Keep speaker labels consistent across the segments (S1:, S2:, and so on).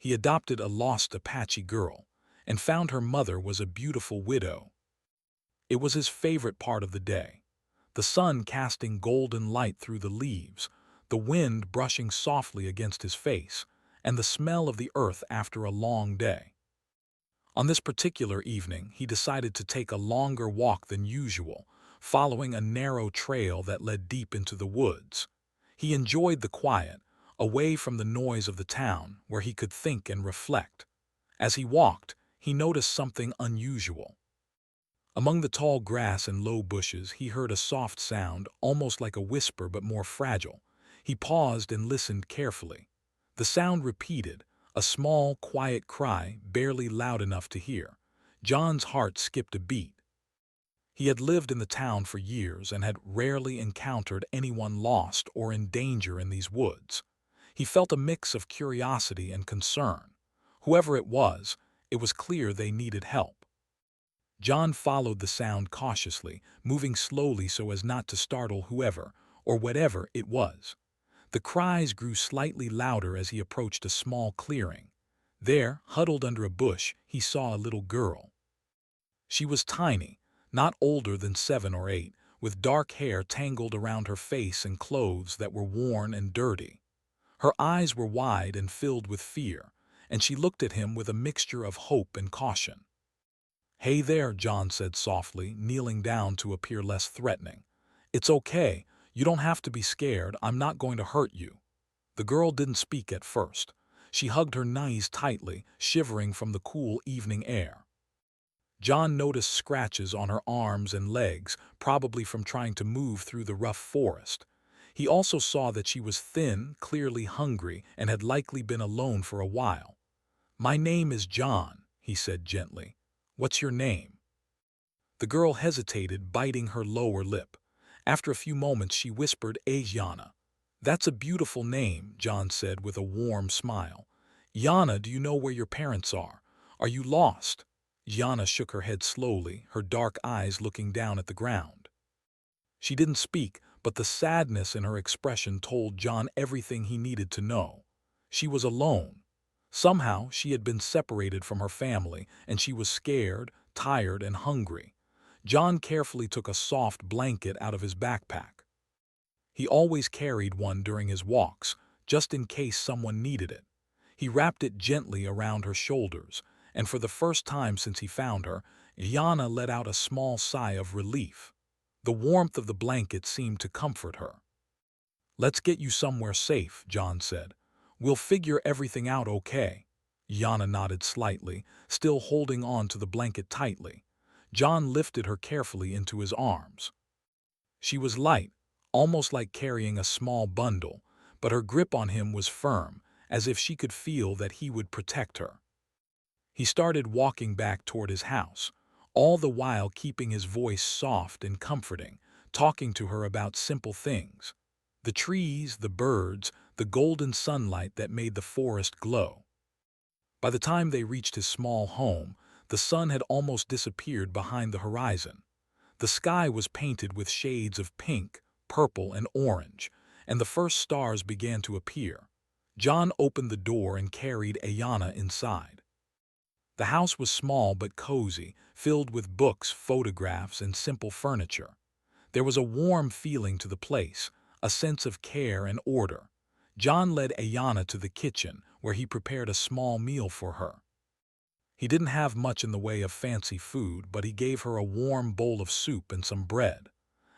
S1: He adopted a lost Apache girl and found her mother was a beautiful widow. It was his favorite part of the day. The sun casting golden light through the leaves, the wind brushing softly against his face, and the smell of the earth after a long day. On this particular evening, he decided to take a longer walk than usual, following a narrow trail that led deep into the woods. He enjoyed the quiet, away from the noise of the town, where he could think and reflect. As he walked, he noticed something unusual. Among the tall grass and low bushes, he heard a soft sound, almost like a whisper but more fragile. He paused and listened carefully. The sound repeated, a small, quiet cry, barely loud enough to hear. John's heart skipped a beat. He had lived in the town for years and had rarely encountered anyone lost or in danger in these woods. He felt a mix of curiosity and concern. Whoever it was clear they needed help. John followed the sound cautiously, moving slowly so as not to startle whoever or whatever it was. The cries grew slightly louder as he approached a small clearing. There, huddled under a bush, he saw a little girl. She was tiny, not older than 7 or 8, with dark hair tangled around her face and clothes that were worn and dirty. Her eyes were wide and filled with fear, and she looked at him with a mixture of hope and caution. "Hey there," John said softly, kneeling down to appear less threatening. "It's okay. You don't have to be scared. I'm not going to hurt you." The girl didn't speak at first. She hugged her knees tightly, shivering from the cool evening air. John noticed scratches on her arms and legs, probably from trying to move through the rough forest. He also saw that she was thin, clearly hungry, and had likely been alone for a while. "My name is John," he said gently. "What's your name?" The girl hesitated, biting her lower lip. After a few moments, she whispered, "Yana." "That's a beautiful name," John said with a warm smile. "Yana, do you know where your parents are? Are you lost?" Yana shook her head slowly, her dark eyes looking down at the ground. She didn't speak, but the sadness in her expression told John everything he needed to know. She was alone. Somehow she had been separated from her family, and she was scared, tired, and hungry. John carefully took a soft blanket out of his backpack. He always carried one during his walks, just in case someone needed it. He wrapped it gently around her shoulders, and for the first time since he found her, Yana let out a small sigh of relief. The warmth of the blanket seemed to comfort her. "Let's get you somewhere safe," John said. "We'll figure everything out okay." Yana nodded slightly, still holding on to the blanket tightly. John lifted her carefully into his arms. She was light, almost like carrying a small bundle, but her grip on him was firm, as if she could feel that he would protect her. He started walking back toward his house, all the while keeping his voice soft and comforting, talking to her about simple things. The trees, the birds, the golden sunlight that made the forest glow. By the time they reached his small home, the sun had almost disappeared behind the horizon. The sky was painted with shades of pink, purple, and orange, and the first stars began to appear. John opened the door and carried Ayana inside. The house was small but cozy, filled with books, photographs, and simple furniture. There was a warm feeling to the place, a sense of care and order. John led Ayana to the kitchen, where he prepared a small meal for her. He didn't have much in the way of fancy food, but he gave her a warm bowl of soup and some bread.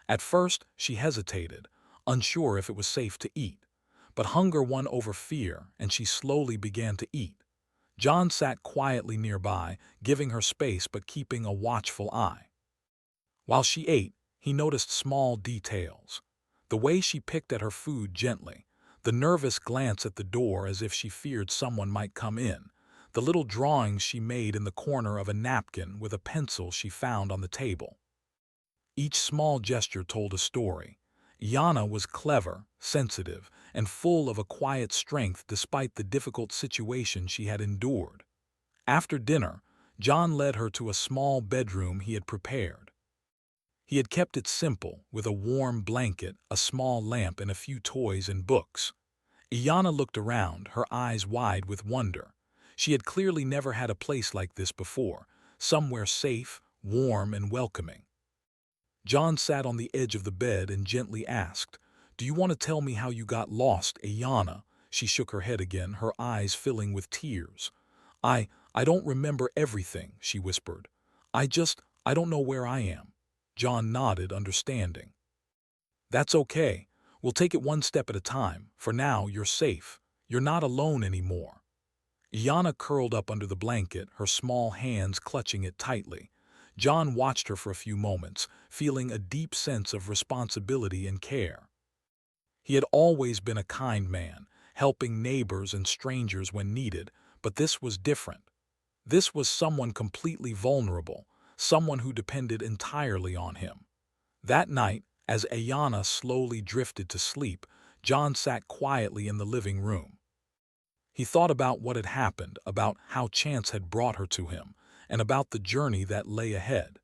S1: At first, she hesitated, unsure if it was safe to eat. But hunger won over fear, and she slowly began to eat. John sat quietly nearby, giving her space but keeping a watchful eye. While she ate, he noticed small details. The way she picked at her food gently, the nervous glance at the door as if she feared someone might come in, the little drawings she made in the corner of a napkin with a pencil she found on the table. Each small gesture told a story. Yana was clever, sensitive, and full of a quiet strength despite the difficult situation she had endured. After dinner, John led her to a small bedroom he had prepared. He had kept it simple, with a warm blanket, a small lamp, and a few toys and books. Yana looked around, her eyes wide with wonder. She had clearly never had a place like this before, somewhere safe, warm, and welcoming. John sat on the edge of the bed and gently asked, "Do you want to tell me how you got lost, Ayana?" She shook her head again, her eyes filling with tears. I don't remember everything," she whispered. I don't know where I am." John nodded, understanding. "That's okay. We'll take it one step at a time. For now, you're safe. You're not alone anymore." Ayana curled up under the blanket, her small hands clutching it tightly. John watched her for a few moments, feeling a deep sense of responsibility and care. He had always been a kind man, helping neighbors and strangers when needed, but this was different. This was someone completely vulnerable, someone who depended entirely on him. That night, as Ayana slowly drifted to sleep, John sat quietly in the living room. He thought about what had happened, about how chance had brought her to him, and about the journey that lay ahead.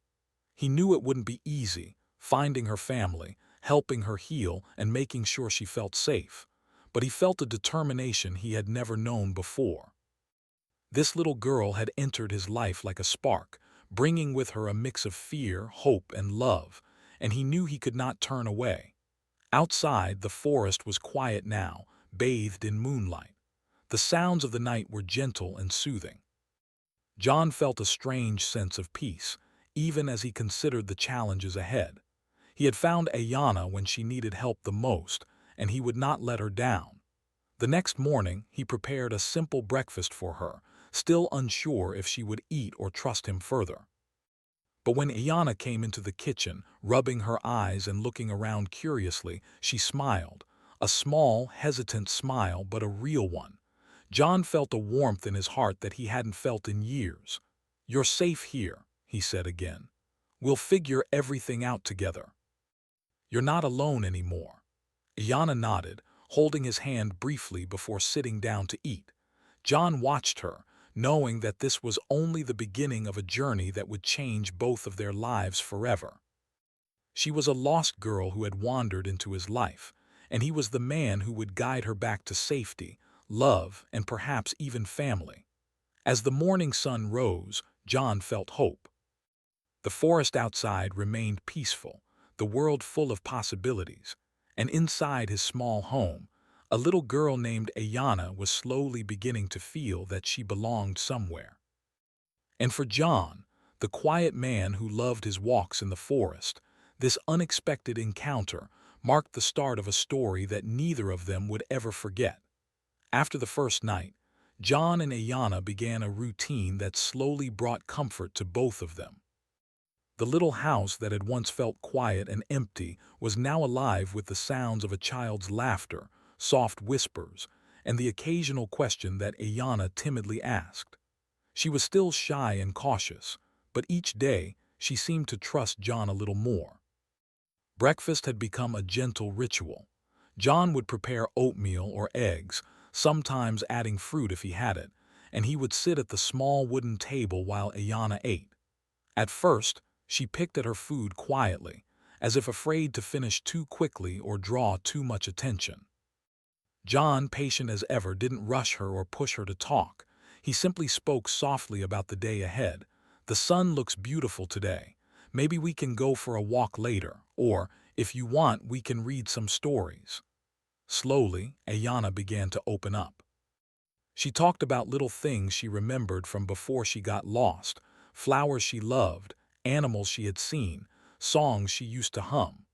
S1: He knew it wouldn't be easy, finding her family, helping her heal, and making sure she felt safe. But he felt a determination he had never known before. This little girl had entered his life like a spark, bringing with her a mix of fear, hope, and love, and he knew he could not turn away. Outside, the forest was quiet now, bathed in moonlight. The sounds of the night were gentle and soothing. John felt a strange sense of peace, even as he considered the challenges ahead. He had found Ayana when she needed help the most, and he would not let her down. The next morning, he prepared a simple breakfast for her, still unsure if she would eat or trust him further. But when Ayana came into the kitchen, rubbing her eyes and looking around curiously, she smiled. A small, hesitant smile, but a real one. John felt a warmth in his heart that he hadn't felt in years. "You're safe here," he said again. "We'll figure everything out together. You're not alone anymore." Ayana nodded, holding his hand briefly before sitting down to eat. John watched her, knowing that this was only the beginning of a journey that would change both of their lives forever. She was a lost girl who had wandered into his life, and he was the man who would guide her back to safety, love, and perhaps even family. As the morning sun rose, John felt hope. The forest outside remained peaceful, the world full of possibilities, and inside his small home, a little girl named Ayana was slowly beginning to feel that she belonged somewhere. And for John, the quiet man who loved his walks in the forest, this unexpected encounter marked the start of a story that neither of them would ever forget. After the first night, John and Ayana began a routine that slowly brought comfort to both of them. The little house that had once felt quiet and empty was now alive with the sounds of a child's laughter, soft whispers, and the occasional question that Ayana timidly asked. She was still shy and cautious, but each day she seemed to trust John a little more. Breakfast had become a gentle ritual. John would prepare oatmeal or eggs, sometimes adding fruit if he had it, and he would sit at the small wooden table while Ayana ate. At first, she picked at her food quietly, as if afraid to finish too quickly or draw too much attention. John, patient as ever, didn't rush her or push her to talk. He simply spoke softly about the day ahead. "The sun looks beautiful today. Maybe we can go for a walk later, or, if you want, we can read some stories." Slowly, Ayana began to open up. She talked about little things she remembered from before she got lost, flowers she loved, animals she had seen, songs she used to hum.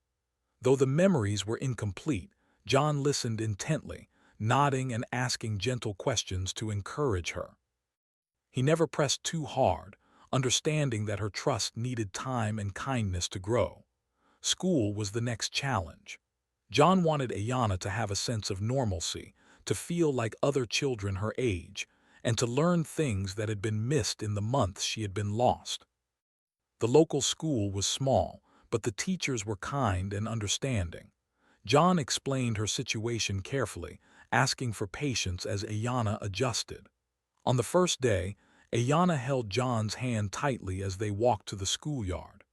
S1: Though the memories were incomplete, John listened intently, nodding and asking gentle questions to encourage her. He never pressed too hard, understanding that her trust needed time and kindness to grow. School was the next challenge. John wanted Ayana to have a sense of normalcy, to feel like other children her age, and to learn things that had been missed in the months she had been lost. The local school was small, but the teachers were kind and understanding. John explained her situation carefully, asking for patience as Ayana adjusted. On the first day, Ayana held John's hand tightly as they walked to the schoolyard.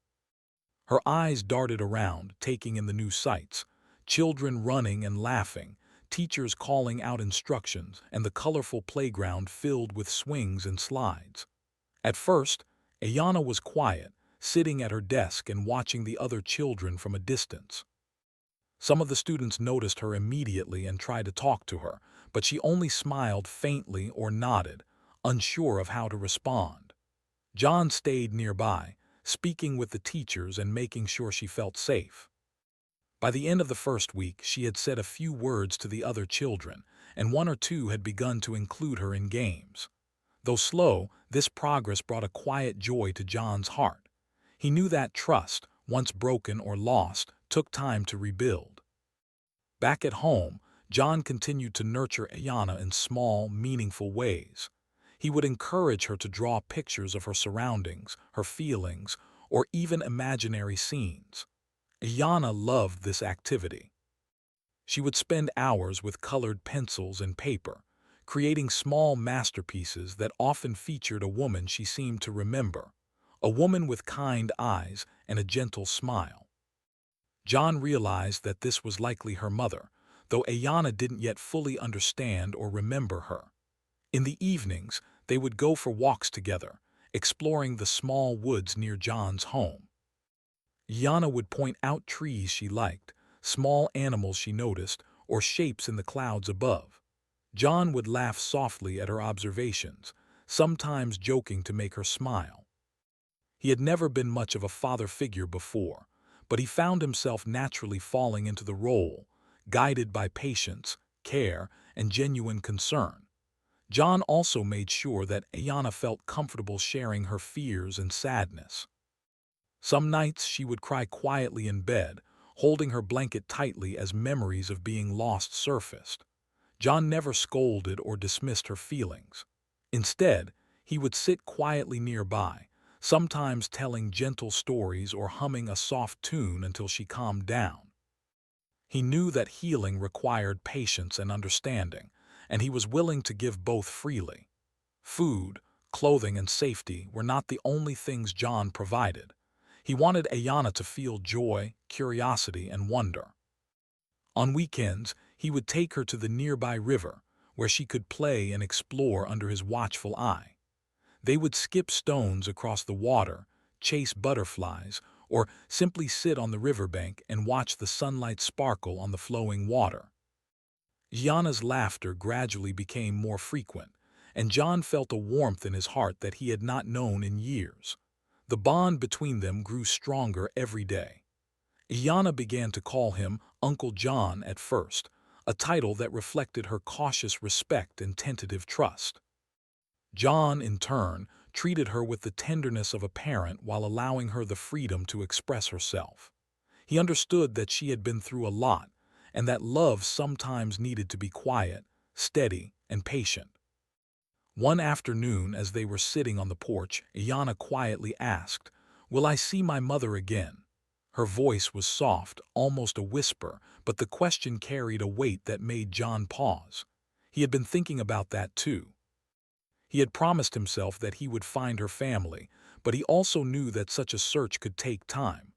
S1: Her eyes darted around, taking in the new sights: children running and laughing, teachers calling out instructions, and the colorful playground filled with swings and slides. At first, Ayanna was quiet, sitting at her desk and watching the other children from a distance. Some of the students noticed her immediately and tried to talk to her, but she only smiled faintly or nodded, unsure of how to respond. John stayed nearby, speaking with the teachers and making sure she felt safe. By the end of the first week, she had said a few words to the other children, and one or two had begun to include her in games. Though slow, this progress brought a quiet joy to John's heart. He knew that trust, once broken or lost, took time to rebuild. Back at home, John continued to nurture Ayanna in small, meaningful ways. He would encourage her to draw pictures of her surroundings, her feelings, or even imaginary scenes. Ayanna loved this activity. She would spend hours with colored pencils and paper, creating small masterpieces that often featured a woman she seemed to remember, a woman with kind eyes and a gentle smile. John realized that this was likely her mother, though Ayanna didn't yet fully understand or remember her. In the evenings, they would go for walks together, exploring the small woods near John's home. Ayanna would point out trees she liked, small animals she noticed, or shapes in the clouds above. John would laugh softly at her observations, sometimes joking to make her smile. He had never been much of a father figure before, but he found himself naturally falling into the role, guided by patience, care, and genuine concern. John also made sure that Ayanna felt comfortable sharing her fears and sadness. Some nights she would cry quietly in bed, holding her blanket tightly as memories of being lost surfaced. John never scolded or dismissed her feelings. Instead, he would sit quietly nearby, sometimes telling gentle stories or humming a soft tune until she calmed down. He knew that healing required patience and understanding, and he was willing to give both freely. Food, clothing, and safety were not the only things John provided. He wanted Ayanna to feel joy, curiosity, and wonder. On weekends, he would take her to the nearby river, where she could play and explore under his watchful eye. They would skip stones across the water, chase butterflies, or simply sit on the riverbank and watch the sunlight sparkle on the flowing water. Ayanna's laughter gradually became more frequent, and John felt a warmth in his heart that he had not known in years. The bond between them grew stronger every day. Ayanna began to call him Uncle John at first, a title that reflected her cautious respect and tentative trust. John, in turn, treated her with the tenderness of a parent while allowing her the freedom to express herself. He understood that she had been through a lot, and that love sometimes needed to be quiet, steady, and patient. One afternoon, as they were sitting on the porch, Ayanna quietly asked, "Will I see my mother again?" Her voice was soft, almost a whisper, but the question carried a weight that made John pause. He had been thinking about that too. He had promised himself that he would find her family, but he also knew that such a search could take time.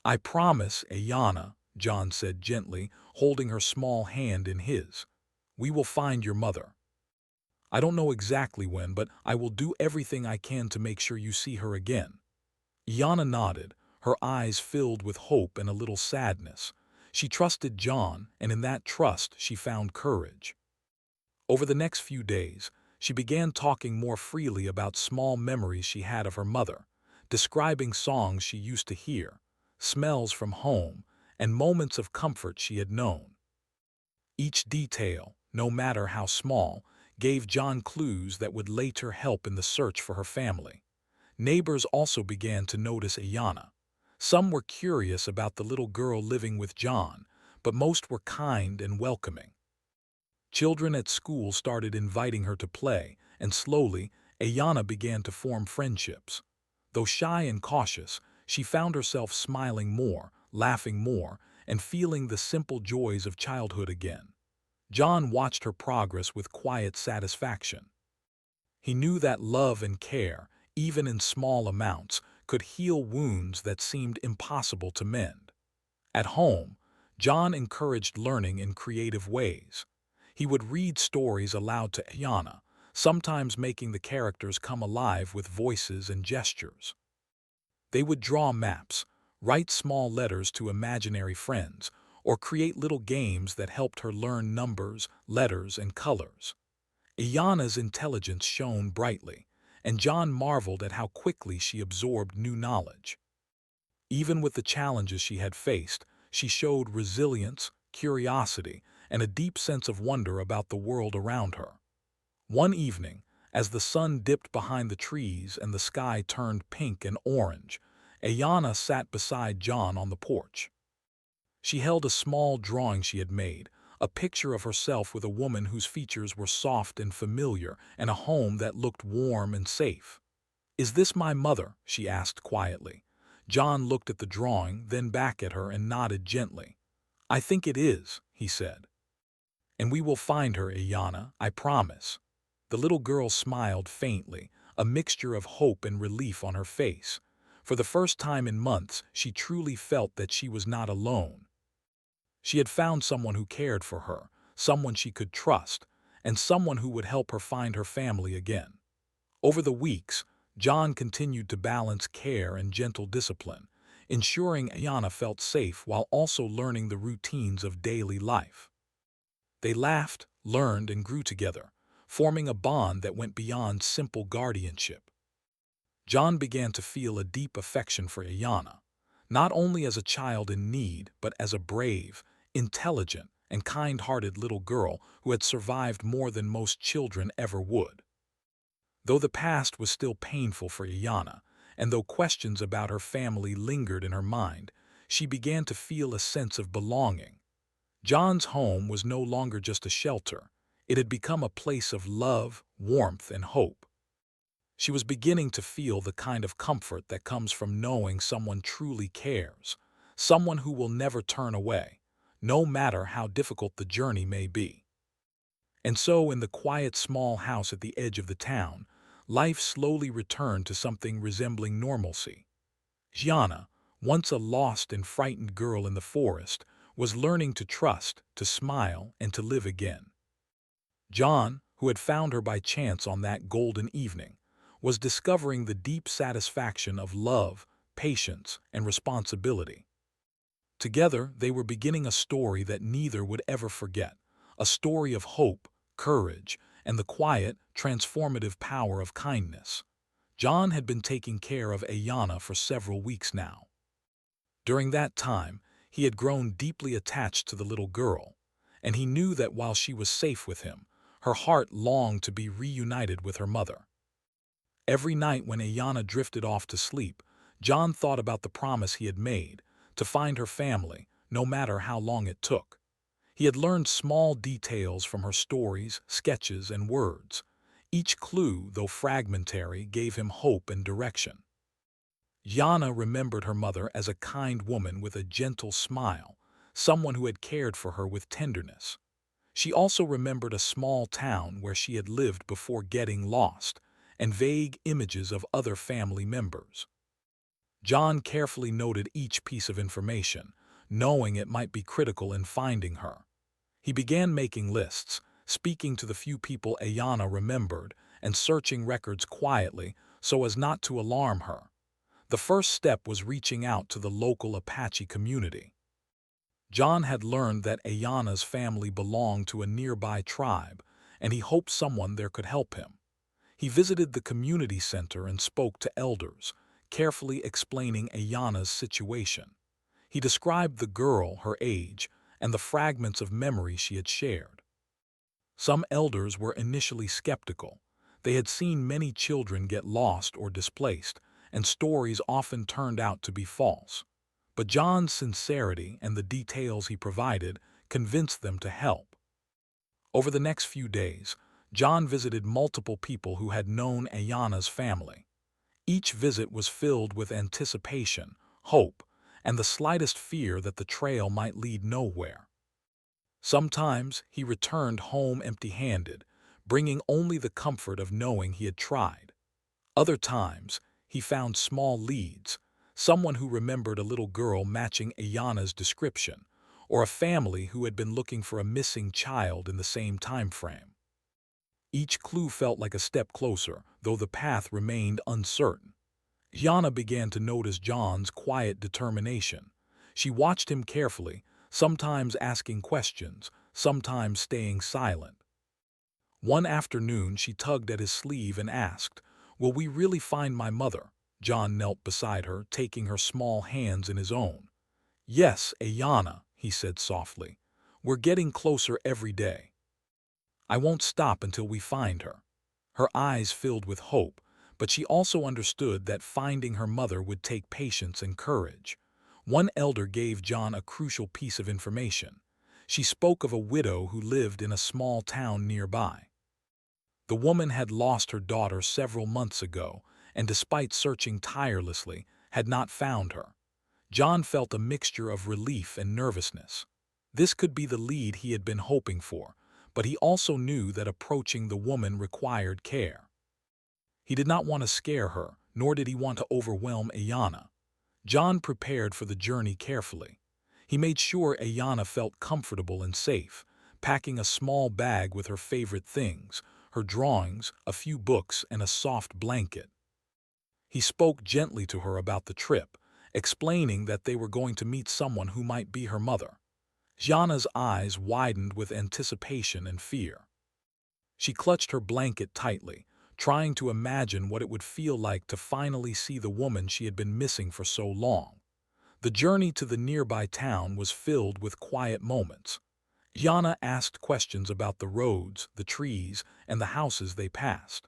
S1: "I promise, Ayanna," John said gently, holding her small hand in his. "We will find your mother. I don't know exactly when, but I will do everything I can to make sure you see her again." Ayanna nodded, her eyes filled with hope and a little sadness. She trusted John, and in that trust she found courage. Over the next few days, she began talking more freely about small memories she had of her mother, describing songs she used to hear, smells from home, and moments of comfort she had known. Each detail, no matter how small, gave John clues that would later help in the search for her family. Neighbors also began to notice Ayanna. Some were curious about the little girl living with John, but most were kind and welcoming. Children at school started inviting her to play, and slowly, Ayanna began to form friendships. Though shy and cautious, she found herself smiling more, laughing more, and feeling the simple joys of childhood again. John watched her progress with quiet satisfaction. He knew that love and care, even in small amounts, could heal wounds that seemed impossible to mend. At home, John encouraged learning in creative ways. He would read stories aloud to Ayanna, sometimes making the characters come alive with voices and gestures. They would draw maps, write small letters to imaginary friends, or create little games that helped her learn numbers, letters, and colors. Ayanna's intelligence shone brightly, and John marveled at how quickly she absorbed new knowledge. Even with the challenges she had faced, she showed resilience, curiosity, and a deep sense of wonder about the world around her. One evening, as the sun dipped behind the trees and the sky turned pink and orange, Ayanna sat beside John on the porch. She held a small drawing she had made, a picture of herself with a woman whose features were soft and familiar, and a home that looked warm and safe. "Is this my mother?" she asked quietly. John looked at the drawing, then back at her and nodded gently. "I think it is," he said. "And we will find her, Ayanna, I promise." The little girl smiled faintly, a mixture of hope and relief on her face. For the first time in months, she truly felt that she was not alone. She had found someone who cared for her, someone she could trust, and someone who would help her find her family again. Over the weeks, John continued to balance care and gentle discipline, ensuring Ayanna felt safe while also learning the routines of daily life. They laughed, learned, and grew together, forming a bond that went beyond simple guardianship. John began to feel a deep affection for Ayanna, not only as a child in need, but as a brave, intelligent, and kind-hearted little girl who had survived more than most children ever would. Though the past was still painful for Ayanna, and though questions about her family lingered in her mind, she began to feel a sense of belonging. John's home was no longer just a shelter. It had become a place of love, warmth, and hope. She was beginning to feel the kind of comfort that comes from knowing someone truly cares, someone who will never turn away, no matter how difficult the journey may be. And so, in the quiet small house at the edge of the town, life slowly returned to something resembling normalcy. Gianna, once a lost and frightened girl in the forest, was learning to trust, to smile, and to live again. John, who had found her by chance on that golden evening, was discovering the deep satisfaction of love, patience, and responsibility. Together, they were beginning a story that neither would ever forget, a story of hope, courage, and the quiet, transformative power of kindness. John had been taking care of Ayanna for several weeks now. During that time, he had grown deeply attached to the little girl, and he knew that while she was safe with him, her heart longed to be reunited with her mother. Every night when Ayanna drifted off to sleep, John thought about the promise he had made, to find her family, no matter how long it took. He had learned small details from her stories, sketches, and words. Each clue, though fragmentary, gave him hope and direction. Yana remembered her mother as a kind woman with a gentle smile, someone who had cared for her with tenderness. She also remembered a small town where she had lived before getting lost, and vague images of other family members. John carefully noted each piece of information, knowing it might be critical in finding her. He began making lists, speaking to the few people Ayanna remembered, and searching records quietly so as not to alarm her. The first step was reaching out to the local Apache community. John had learned that Ayanna's family belonged to a nearby tribe, and he hoped someone there could help him. He visited the community center and spoke to elders, carefully explaining Ayanna's situation. He described the girl, her age, and the fragments of memory she had shared. Some elders were initially skeptical. They had seen many children get lost or displaced, and stories often turned out to be false. But John's sincerity and the details he provided convinced them to help. Over the next few days, John visited multiple people who had known Ayanna's family. Each visit was filled with anticipation, hope, and the slightest fear that the trail might lead nowhere. Sometimes he returned home empty-handed, bringing only the comfort of knowing he had tried. Other times, he found small leads, someone who remembered a little girl matching Ayanna's description, or a family who had been looking for a missing child in the same time frame. Each clue felt like a step closer, though the path remained uncertain. Yana began to notice John's quiet determination. She watched him carefully, sometimes asking questions, sometimes staying silent. One afternoon she tugged at his sleeve and asked, "Will we really find my mother?" John knelt beside her, taking her small hands in his own. "Yes, Ayana," he said softly. "We're getting closer every day. I won't stop until we find her." Her eyes filled with hope, but she also understood that finding her mother would take patience and courage. One elder gave John a crucial piece of information. She spoke of a widow who lived in a small town nearby. The woman had lost her daughter several months ago, and despite searching tirelessly, had not found her. John felt a mixture of relief and nervousness. This could be the lead he had been hoping for, but he also knew that approaching the woman required care. He did not want to scare her, nor did he want to overwhelm Ayana. John prepared for the journey carefully. He made sure Ayana felt comfortable and safe, packing a small bag with her favorite things, her drawings, a few books, and a soft blanket. He spoke gently to her about the trip, explaining that they were going to meet someone who might be her mother. Jana's eyes widened with anticipation and fear. She clutched her blanket tightly, trying to imagine what it would feel like to finally see the woman she had been missing for so long. The journey to the nearby town was filled with quiet moments. Jana asked questions about the roads, the trees, and the houses they passed.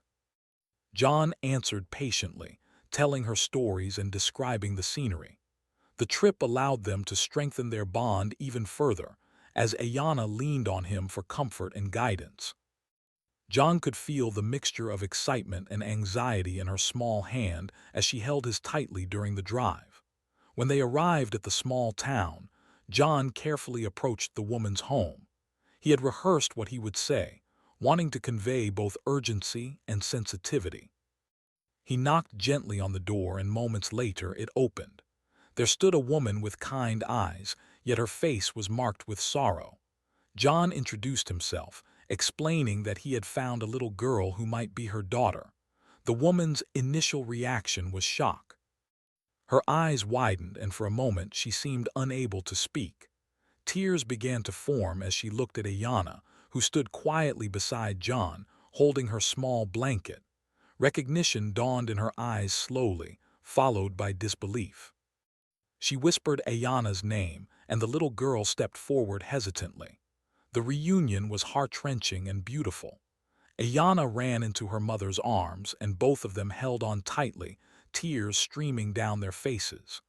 S1: John answered patiently, telling her stories and describing the scenery. The trip allowed them to strengthen their bond even further, as Ayana leaned on him for comfort and guidance. John could feel the mixture of excitement and anxiety in her small hand as she held his tightly during the drive. When they arrived at the small town, John carefully approached the woman's home. He had rehearsed what he would say, wanting to convey both urgency and sensitivity. He knocked gently on the door, and moments later it opened. There stood a woman with kind eyes, yet her face was marked with sorrow. John introduced himself, explaining that he had found a little girl who might be her daughter. The woman's initial reaction was shock. Her eyes widened, and for a moment she seemed unable to speak. Tears began to form as she looked at Ayana, who stood quietly beside John, holding her small blanket. Recognition dawned in her eyes slowly, followed by disbelief. She whispered Ayana's name, and the little girl stepped forward hesitantly. The reunion was heart-wrenching and beautiful. Ayana ran into her mother's arms, and both of them held on tightly, tears streaming down their faces.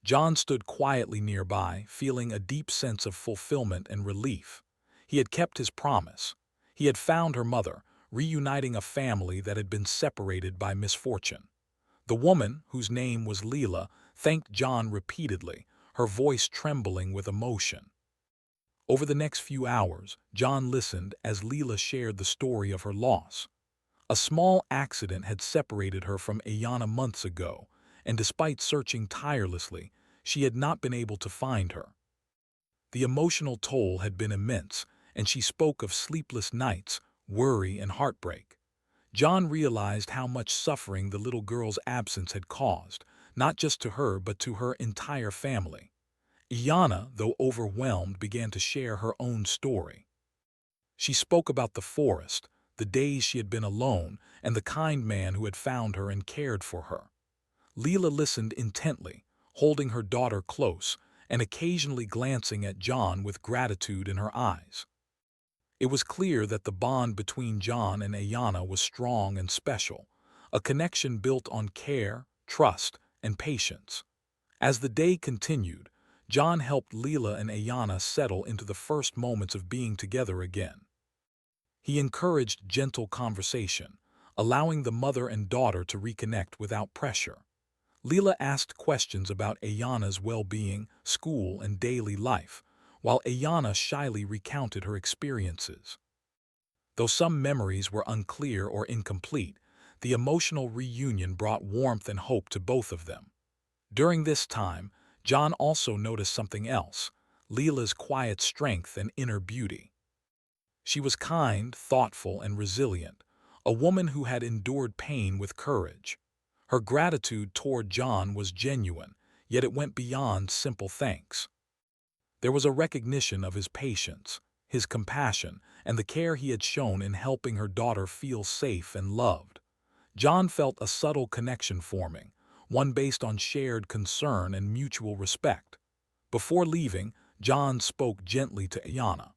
S1: John stood quietly nearby, feeling a deep sense of fulfillment and relief. He had kept his promise. He had found her mother, reuniting a family that had been separated by misfortune. The woman, whose name was Leela, thanked John repeatedly, her voice trembling with emotion. Over the next few hours, John listened as Leela shared the story of her loss. A small accident had separated her from Ayana months ago, and despite searching tirelessly, she had not been able to find her. The emotional toll had been immense, and she spoke of sleepless nights, worry, and heartbreak. John realized how much suffering the little girl's absence had caused, not just to her but to her entire family. Ayana, though overwhelmed, began to share her own story. She spoke about the forest, the days she had been alone, and the kind man who had found her and cared for her. Leela listened intently, holding her daughter close, and occasionally glancing at John with gratitude in her eyes. It was clear that the bond between John and Ayana was strong and special, a connection built on care, trust, and patience. As the day continued, John helped Leela and Ayana settle into the first moments of being together again. He encouraged gentle conversation, allowing the mother and daughter to reconnect without pressure. Leela asked questions about Ayana's well-being, school, and daily life, while Ayana shyly recounted her experiences. Though some memories were unclear or incomplete, the emotional reunion brought warmth and hope to both of them. During this time, John also noticed something else. Leela's quiet strength and inner beauty. She was kind, thoughtful, and resilient, a woman who had endured pain with courage. Her gratitude toward John was genuine, yet it went beyond simple thanks. There was a recognition of his patience, his compassion, and the care he had shown in helping her daughter feel safe and loved. John felt a subtle connection forming, one based on shared concern and mutual respect. Before leaving, John spoke gently to Ayanna.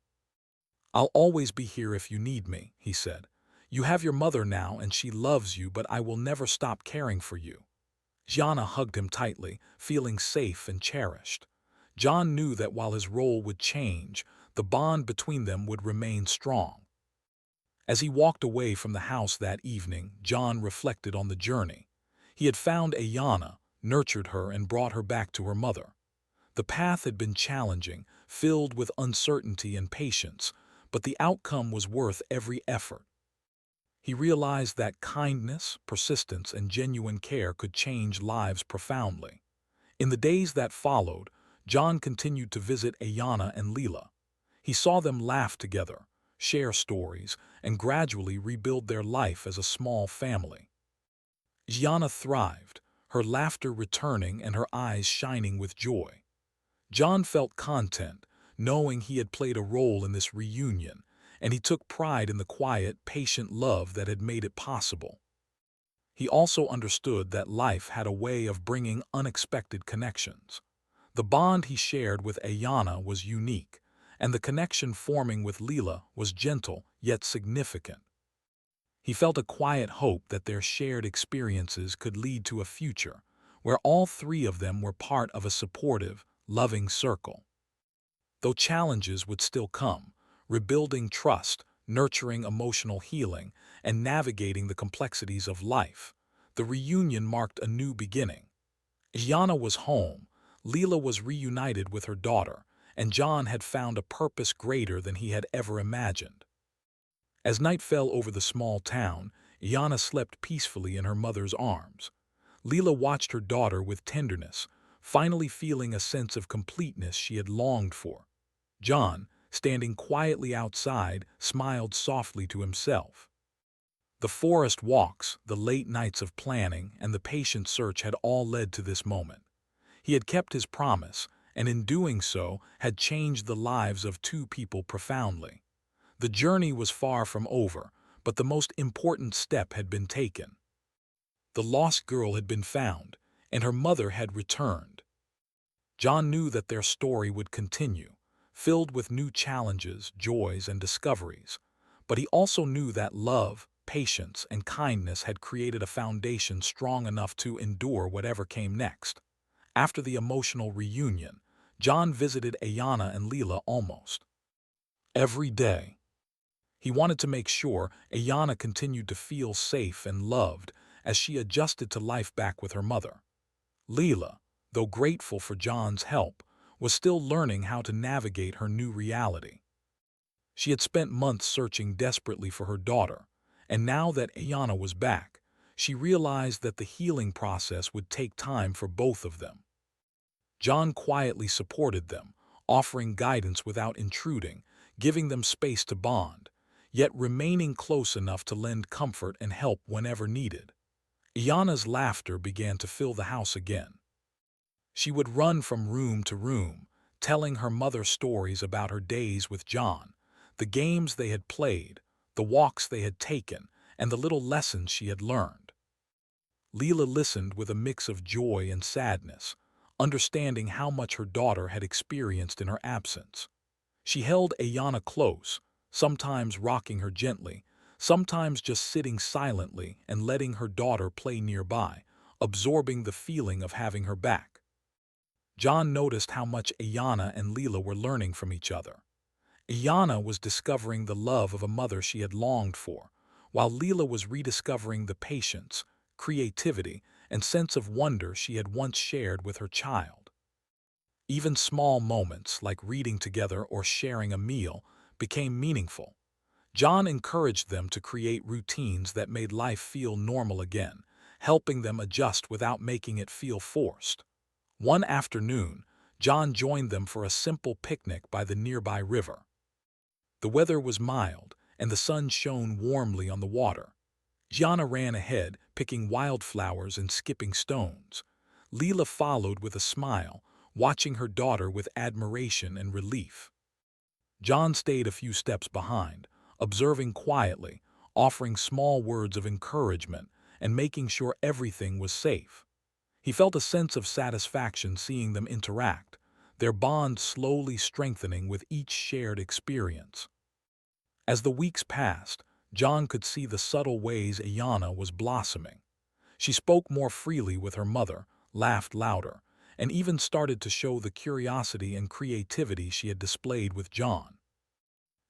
S1: "I'll always be here if you need me," he said. "You have your mother now and she loves you, but I will never stop caring for you." Ayanna hugged him tightly, feeling safe and cherished. John knew that while his role would change, the bond between them would remain strong. As he walked away from the house that evening, John reflected on the journey. He had found Ayanna, nurtured her, and brought her back to her mother. The path had been challenging, filled with uncertainty and patience, but the outcome was worth every effort. He realized that kindness, persistence, and genuine care could change lives profoundly. In the days that followed, John continued to visit Ayanna and Leela. He saw them laugh together, share stories, and gradually rebuild their life as a small family. Ayanna thrived, her laughter returning and her eyes shining with joy. John felt content, knowing he had played a role in this reunion, and he took pride in the quiet, patient love that had made it possible. He also understood that life had a way of bringing unexpected connections. The bond he shared with Ayanna was unique, and the connection forming with Leela was gentle yet significant. He felt a quiet hope that their shared experiences could lead to a future where all three of them were part of a supportive, loving circle. Though challenges would still come, rebuilding trust, nurturing emotional healing, and navigating the complexities of life, the reunion marked a new beginning. Ayanna was home, Leela was reunited with her daughter, and John had found a purpose greater than he had ever imagined. As night fell over the small town, Ayanna slept peacefully in her mother's arms. Leela watched her daughter with tenderness, finally feeling a sense of completeness she had longed for. John, standing quietly outside, smiled softly to himself. The forest walks, the late nights of planning, and the patient search had all led to this moment. He had kept his promise, and in doing so, had changed the lives of two people profoundly. The journey was far from over, but the most important step had been taken. The lost girl had been found, and her mother had returned. John knew that their story would continue, filled with new challenges, joys, and discoveries. But he also knew that love, patience, and kindness had created a foundation strong enough to endure whatever came next. After the emotional reunion, John visited Ayanna and Leela almost every day. He wanted to make sure Ayanna continued to feel safe and loved as she adjusted to life back with her mother. Leela, though grateful for John's help, was still learning how to navigate her new reality. She had spent months searching desperately for her daughter, and now that Ayanna was back, she realized that the healing process would take time for both of them. John quietly supported them, offering guidance without intruding, giving them space to bond, yet remaining close enough to lend comfort and help whenever needed. Ayanna's laughter began to fill the house again. She would run from room to room, telling her mother stories about her days with John, the games they had played, the walks they had taken, and the little lessons she had learned. Leela listened with a mix of joy and sadness, understanding how much her daughter had experienced in her absence. She held Ayanna close, sometimes rocking her gently, sometimes just sitting silently and letting her daughter play nearby, absorbing the feeling of having her back. John noticed how much Ayanna and Leela were learning from each other. Ayanna was discovering the love of a mother she had longed for, while Leela was rediscovering the patience, creativity, and sense of wonder she had once shared with her child. Even small moments, like reading together or sharing a meal, became meaningful. John encouraged them to create routines that made life feel normal again, helping them adjust without making it feel forced. One afternoon, John joined them for a simple picnic by the nearby river. The weather was mild, and the sun shone warmly on the water. Gianna ran ahead, picking wildflowers and skipping stones. Leela followed with a smile, watching her daughter with admiration and relief. John stayed a few steps behind, observing quietly, offering small words of encouragement and making sure everything was safe. He felt a sense of satisfaction seeing them interact, their bond slowly strengthening with each shared experience. As the weeks passed, John could see the subtle ways Ayanna was blossoming. She spoke more freely with her mother, laughed louder, and even started to show the curiosity and creativity she had displayed with John.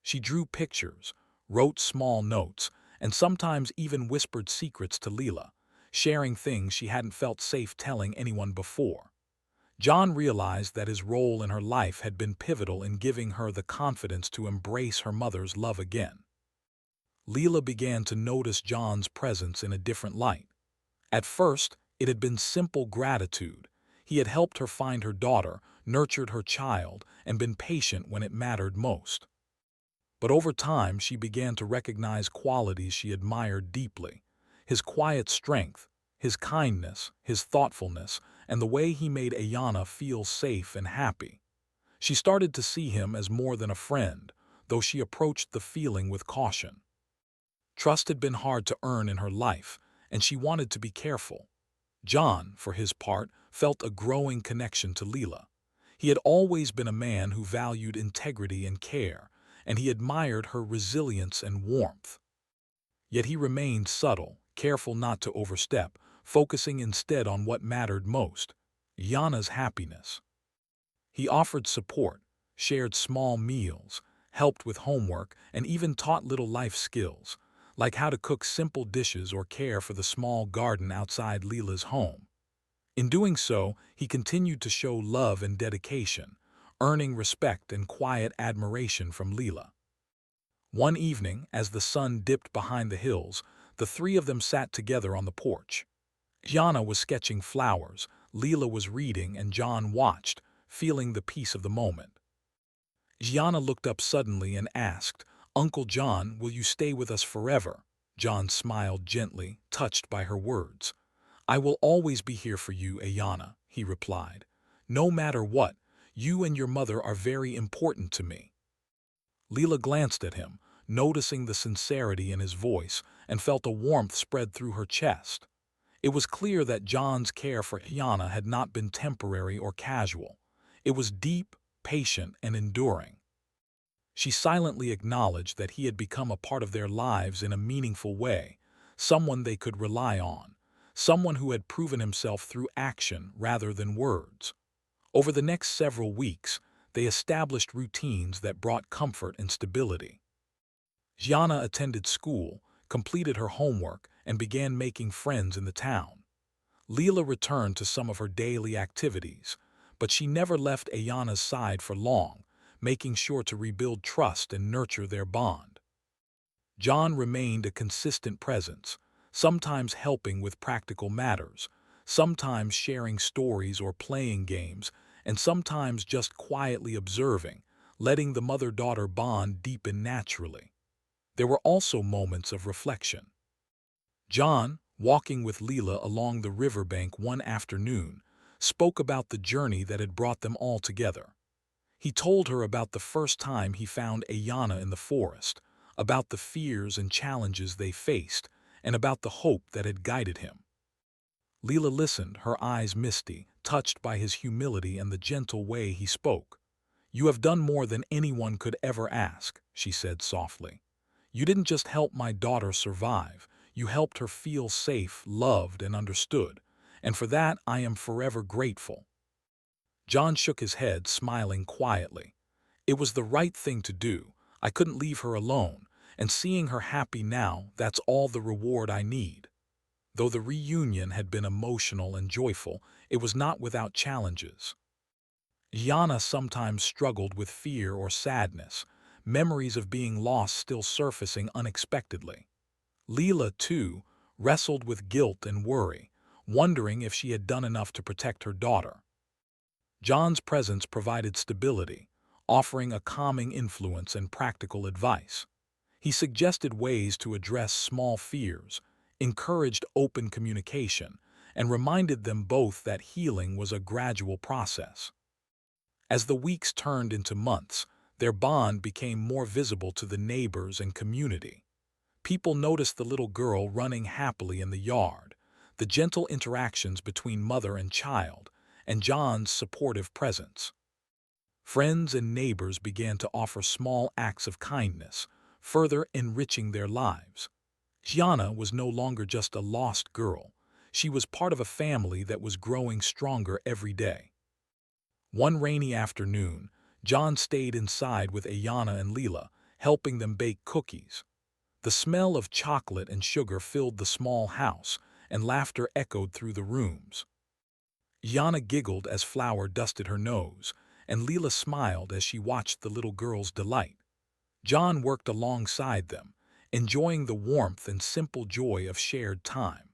S1: She drew pictures, wrote small notes, and sometimes even whispered secrets to Leela, sharing things she hadn't felt safe telling anyone before. John realized that his role in her life had been pivotal in giving her the confidence to embrace her mother's love again. Leela began to notice John's presence in a different light. At first, it had been simple gratitude. He had helped her find her daughter, nurtured her child, and been patient when it mattered most. But over time, she began to recognize qualities she admired deeply: his quiet strength, his kindness, his thoughtfulness, and the way he made Ayanna feel safe and happy. She started to see him as more than a friend, though she approached the feeling with caution. Trust had been hard to earn in her life, and she wanted to be careful. John, for his part, felt a growing connection to Leela. He had always been a man who valued integrity and care, and he admired her resilience and warmth. Yet he remained subtle, careful not to overstep, focusing instead on what mattered most: Yana's happiness. He offered support, shared small meals, helped with homework, and even taught little life skills, like how to cook simple dishes or care for the small garden outside Leela's home. In doing so, he continued to show love and dedication, earning respect and quiet admiration from Leela. One evening, as the sun dipped behind the hills, the three of them sat together on the porch. Gianna was sketching flowers, Leela was reading, and John watched, feeling the peace of the moment. Gianna looked up suddenly and asked, "Uncle John, will you stay with us forever?" John smiled gently, touched by her words. "I will always be here for you, Ayanna," he replied. "No matter what, you and your mother are very important to me." Leela glanced at him, noticing the sincerity in his voice, and felt a warmth spread through her chest. It was clear that John's care for Ayanna had not been temporary or casual. It was deep, patient, and enduring. She silently acknowledged that he had become a part of their lives in a meaningful way, someone they could rely on, someone who had proven himself through action rather than words. Over the next several weeks, they established routines that brought comfort and stability. Gianna attended school, completed her homework, and began making friends in the town. Leela returned to some of her daily activities, but she never left Ayanna's side for long, making sure to rebuild trust and nurture their bond. John remained a consistent presence, sometimes helping with practical matters, sometimes sharing stories or playing games, and sometimes just quietly observing, letting the mother-daughter bond deepen naturally. There were also moments of reflection. John, walking with Leela along the riverbank one afternoon, spoke about the journey that had brought them all together. He told her about the first time he found Ayanna in the forest, about the fears and challenges they faced, and about the hope that had guided him. Leela listened, her eyes misty, touched by his humility and the gentle way he spoke. "You have done more than anyone could ever ask," she said softly. "You didn't just help my daughter survive, you helped her feel safe, loved, and understood, and for that I am forever grateful." John shook his head, smiling quietly. "It was the right thing to do. I couldn't leave her alone, and seeing her happy now, that's all the reward I need." Though the reunion had been emotional and joyful, it was not without challenges. Yana sometimes struggled with fear or sadness, memories of being lost still surfacing unexpectedly. Leela, too, wrestled with guilt and worry, wondering if she had done enough to protect her daughter. John's presence provided stability, offering a calming influence and practical advice. He suggested ways to address small fears, encouraged open communication, and reminded them both that healing was a gradual process. As the weeks turned into months, their bond became more visible to the neighbors and community. People noticed the little girl running happily in the yard, the gentle interactions between mother and child, and John's supportive presence. Friends and neighbors began to offer small acts of kindness, further enriching their lives. Gianna was no longer just a lost girl. She was part of a family that was growing stronger every day. One rainy afternoon, John stayed inside with Ayana and Leela, helping them bake cookies. The smell of chocolate and sugar filled the small house, and laughter echoed through the rooms. Yana giggled as Flower dusted her nose, and Leela smiled as she watched the little girl's delight. John worked alongside them, enjoying the warmth and simple joy of shared time.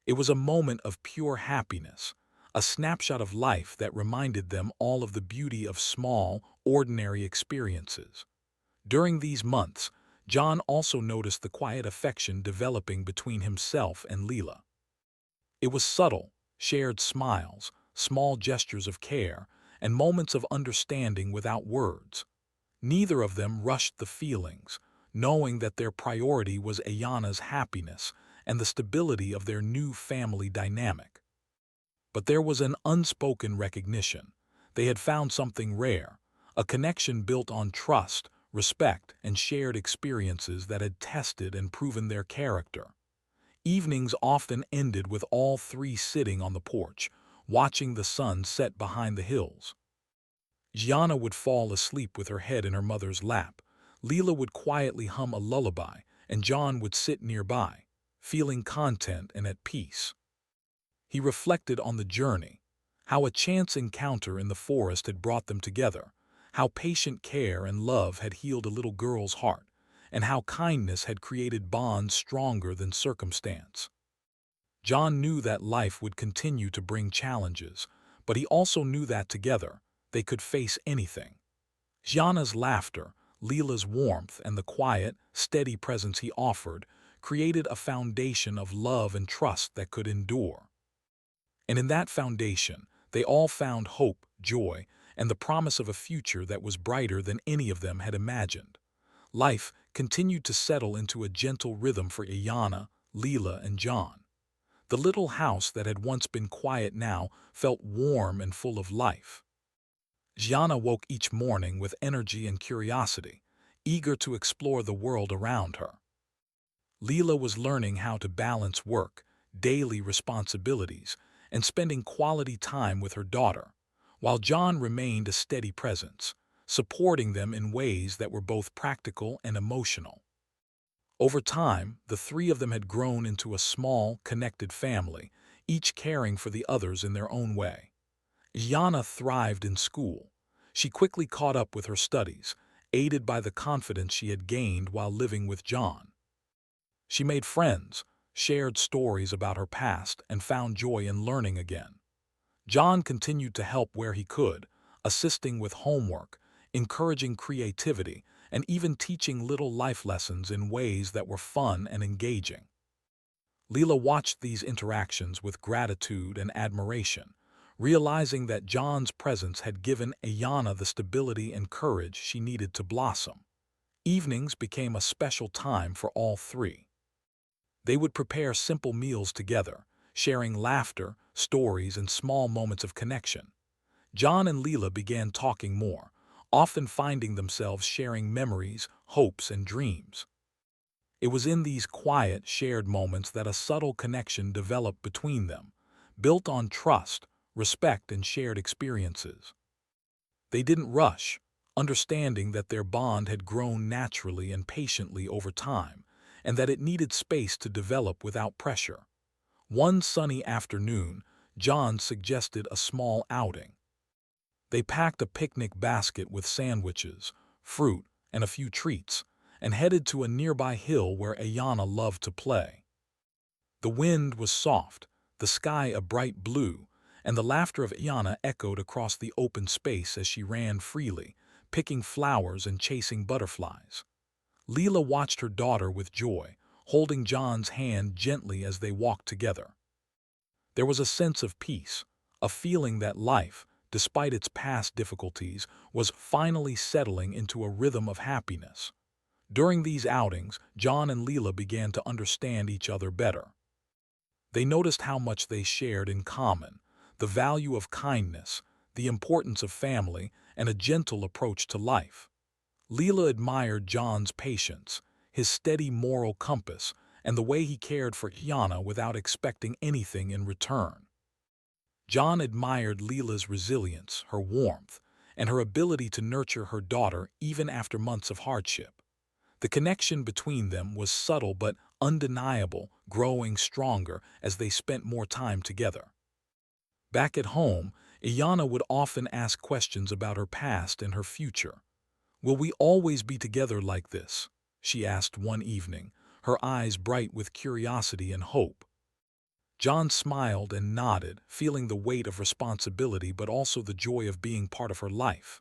S1: It was a moment of pure happiness, a snapshot of life that reminded them all of the beauty of small, ordinary experiences. During these months, John also noticed the quiet affection developing between himself and Leela. It was subtle, shared smiles, small gestures of care, and moments of understanding without words. Neither of them rushed the feelings, knowing that their priority was Ayana's happiness and the stability of their new family dynamic. But there was an unspoken recognition. They had found something rare, a connection built on trust, respect, and shared experiences that had tested and proven their character. Evenings often ended with all three sitting on the porch, watching the sun set behind the hills. Gianna would fall asleep with her head in her mother's lap, Leela would quietly hum a lullaby, and John would sit nearby, feeling content and at peace. He reflected on the journey, how a chance encounter in the forest had brought them together, how patient care and love had healed a little girl's heart, and how kindness had created bonds stronger than circumstance. John knew that life would continue to bring challenges, but he also knew that together, they could face anything. Gianna's laughter, Leela's warmth, and the quiet, steady presence he offered created a foundation of love and trust that could endure. And in that foundation, they all found hope, joy, and the promise of a future that was brighter than any of them had imagined. Life continued to settle into a gentle rhythm for Ayana, Leela, and John. The little house that had once been quiet now felt warm and full of life. Gianna woke each morning with energy and curiosity, eager to explore the world around her. Leela was learning how to balance work, daily responsibilities, and spending quality time with her daughter, while John remained a steady presence, supporting them in ways that were both practical and emotional. Over time, the three of them had grown into a small, connected family, each caring for the others in their own way. Gianna thrived in school. She quickly caught up with her studies, aided by the confidence she had gained while living with John. She made friends, shared stories about her past, and found joy in learning again. John continued to help where he could, assisting with homework, encouraging creativity, and even teaching little life lessons in ways that were fun and engaging. Leela watched these interactions with gratitude and admiration, realizing that John's presence had given Ayana the stability and courage she needed to blossom. Evenings became a special time for all three. They would prepare simple meals together, sharing laughter, stories, and small moments of connection. John and Leela began talking more, often finding themselves sharing memories, hopes, and dreams. It was in these quiet, shared moments that a subtle connection developed between them, built on trust, respect, and shared experiences. They didn't rush, understanding that their bond had grown naturally and patiently over time, and that it needed space to develop without pressure. One sunny afternoon, John suggested a small outing. They packed a picnic basket with sandwiches, fruit, and a few treats, and headed to a nearby hill where Ayana loved to play. The wind was soft, the sky a bright blue, and the laughter of Iana echoed across the open space as she ran freely, picking flowers and chasing butterflies. Leela watched her daughter with joy, holding John's hand gently as they walked together. There was a sense of peace, a feeling that life, despite its past difficulties, was finally settling into a rhythm of happiness. During these outings, John and Leela began to understand each other better. They noticed how much they shared in common, the value of kindness, the importance of family, and a gentle approach to life. Leela admired John's patience, his steady moral compass, and the way he cared for Iana without expecting anything in return. John admired Leela's resilience, her warmth, and her ability to nurture her daughter even after months of hardship. The connection between them was subtle but undeniable, growing stronger as they spent more time together. Back at home, Iana would often ask questions about her past and her future. "Will we always be together like this?" she asked one evening, her eyes bright with curiosity and hope. John smiled and nodded, feeling the weight of responsibility but also the joy of being part of her life.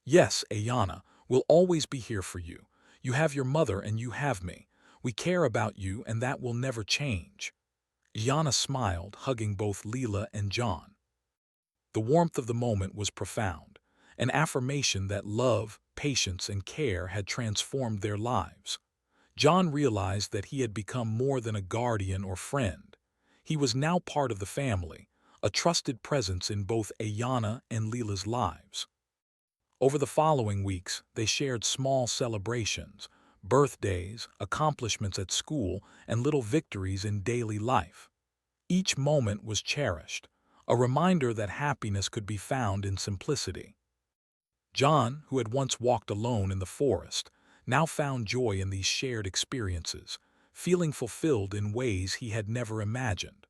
S1: "Yes, Ayana, we'll always be here for you. You have your mother and you have me. We care about you and that will never change." Ayana smiled, hugging both Leela and John. The warmth of the moment was profound, an affirmation that love, patience, and care had transformed their lives. John realized that he had become more than a guardian or friend. He was now part of the family, a trusted presence in both Ayana and Leela's lives. Over the following weeks, they shared small celebrations, birthdays, accomplishments at school, and little victories in daily life. Each moment was cherished, a reminder that happiness could be found in simplicity. John, who had once walked alone in the forest, now found joy in these shared experiences, feeling fulfilled in ways he had never imagined.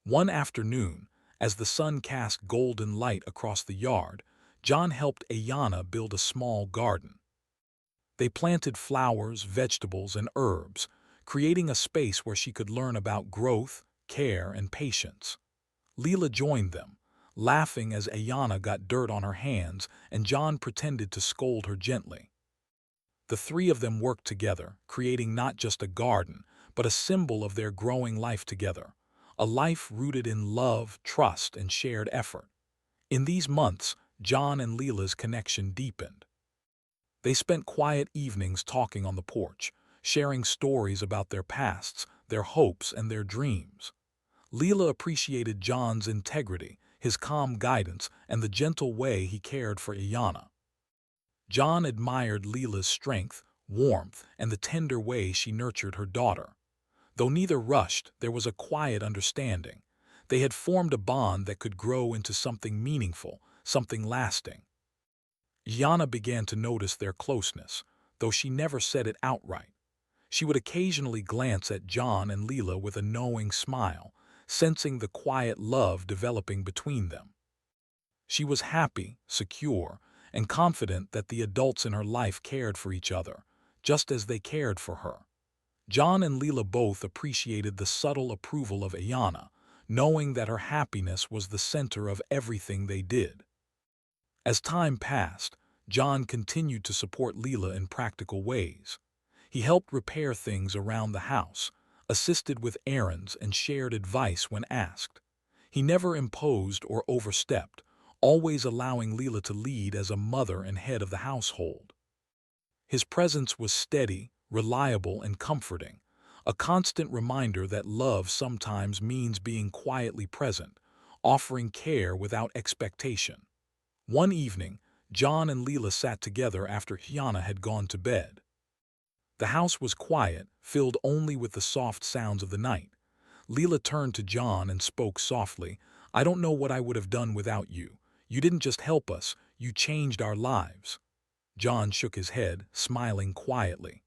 S1: One afternoon, as the sun cast golden light across the yard, John helped Ayana build a small garden. They planted flowers, vegetables, and herbs, creating a space where she could learn about growth, care, and patience. Leela joined them, laughing as Ayana got dirt on her hands and John pretended to scold her gently. The three of them worked together, creating not just a garden, but a symbol of their growing life together, a life rooted in love, trust, and shared effort. In these months, John and Leela's connection deepened. They spent quiet evenings talking on the porch, sharing stories about their pasts, their hopes, and their dreams. Leela appreciated John's integrity, his calm guidance, and the gentle way he cared for Ayana. John admired Leela's strength, warmth, and the tender way she nurtured her daughter. Though neither rushed, there was a quiet understanding. They had formed a bond that could grow into something meaningful, something lasting. Ayana began to notice their closeness, though she never said it outright. She would occasionally glance at John and Leela with a knowing smile, sensing the quiet love developing between them. She was happy, secure, and confident that the adults in her life cared for each other, just as they cared for her. John and Leela both appreciated the subtle approval of Ayana, knowing that her happiness was the center of everything they did. As time passed, John continued to support Leela in practical ways. He helped repair things around the house, assisted with errands, and shared advice when asked. He never imposed or overstepped, always allowing Leela to lead as a mother and head of the household. His presence was steady, reliable, and comforting, a constant reminder that love sometimes means being quietly present, offering care without expectation. One evening, John and Leela sat together after Ayana had gone to bed. The house was quiet, filled only with the soft sounds of the night. Leela turned to John and spoke softly. "I don't know what I would have done without you. You didn't just help us, you changed our lives." John shook his head, smiling quietly.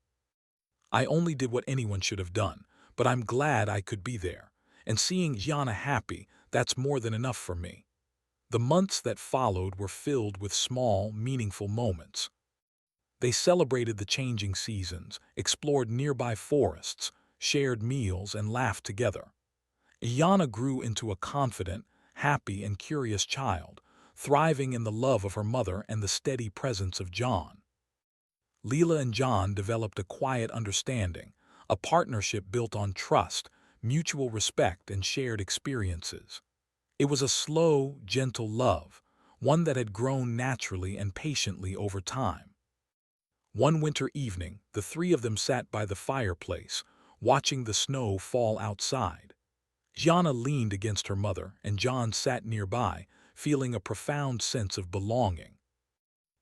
S1: "I only did what anyone should have done, but I'm glad I could be there. And seeing Ayana happy, that's more than enough for me." The months that followed were filled with small, meaningful moments. They celebrated the changing seasons, explored nearby forests, shared meals, and laughed together. Ayana grew into a confident, happy and curious child, thriving in the love of her mother and the steady presence of John. Leela and John developed a quiet understanding, a partnership built on trust, mutual respect, and shared experiences. It was a slow, gentle love, one that had grown naturally and patiently over time. One winter evening, the three of them sat by the fireplace, watching the snow fall outside. Gianna leaned against her mother, and John sat nearby, feeling a profound sense of belonging.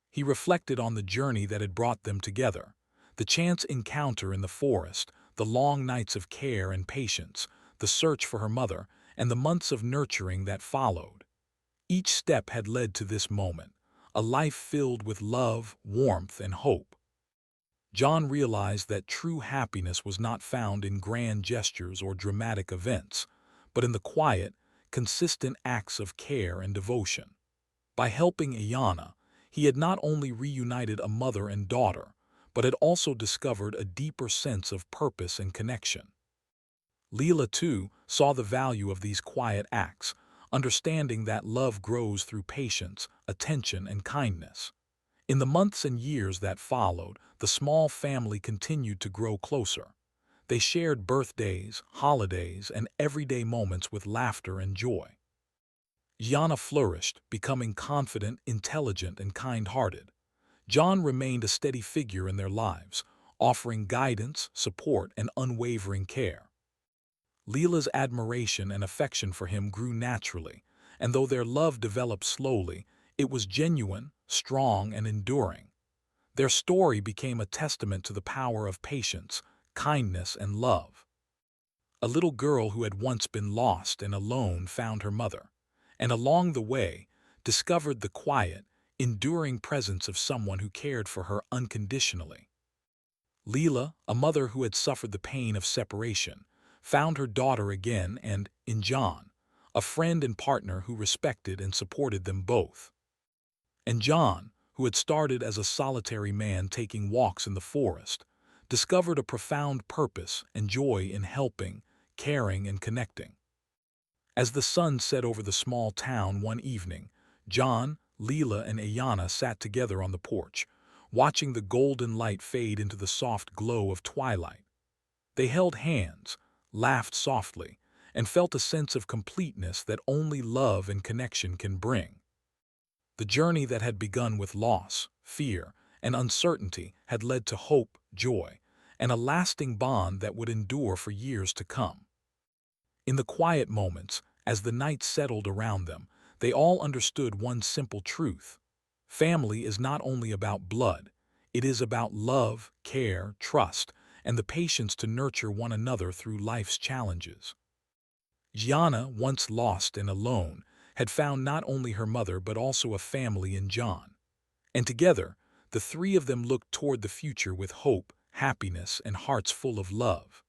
S1: He reflected on the journey that had brought them together, the chance encounter in the forest, the long nights of care and patience, the search for her mother, and the months of nurturing that followed. Each step had led to this moment, a life filled with love, warmth, and hope. John realized that true happiness was not found in grand gestures or dramatic events, but in the quiet, consistent acts of care and devotion. By helping Ayanna, he had not only reunited a mother and daughter, but had also discovered a deeper sense of purpose and connection. Leela, too, saw the value of these quiet acts, understanding that love grows through patience, attention, and kindness. In the months and years that followed, the small family continued to grow closer. They shared birthdays, holidays, and everyday moments with laughter and joy. Gianna flourished, becoming confident, intelligent, and kind-hearted. John remained a steady figure in their lives, offering guidance, support, and unwavering care. Leela's admiration and affection for him grew naturally, and though their love developed slowly, it was genuine, strong, and enduring. Their story became a testament to the power of patience, kindness, and love. A little girl who had once been lost and alone found her mother, and along the way discovered the quiet, enduring presence of someone who cared for her unconditionally. Leela, a mother who had suffered the pain of separation, found her daughter again and, in John, a friend and partner who respected and supported them both. And John, who had started as a solitary man taking walks in the forest, discovered a profound purpose and joy in helping, caring, and connecting. As the sun set over the small town one evening, John, Leela, and Ayanna sat together on the porch, watching the golden light fade into the soft glow of twilight. They held hands, laughed softly, and felt a sense of completeness that only love and connection can bring. The journey that had begun with loss, fear, and uncertainty had led to hope, joy, and a lasting bond that would endure for years to come. In the quiet moments, as the night settled around them, they all understood one simple truth. Family is not only about blood, it is about love, care, trust, and the patience to nurture one another through life's challenges. Gianna, once lost and alone, had found not only her mother but also a family in John. And together, the three of them looked toward the future with hope, happiness, and hearts full of love.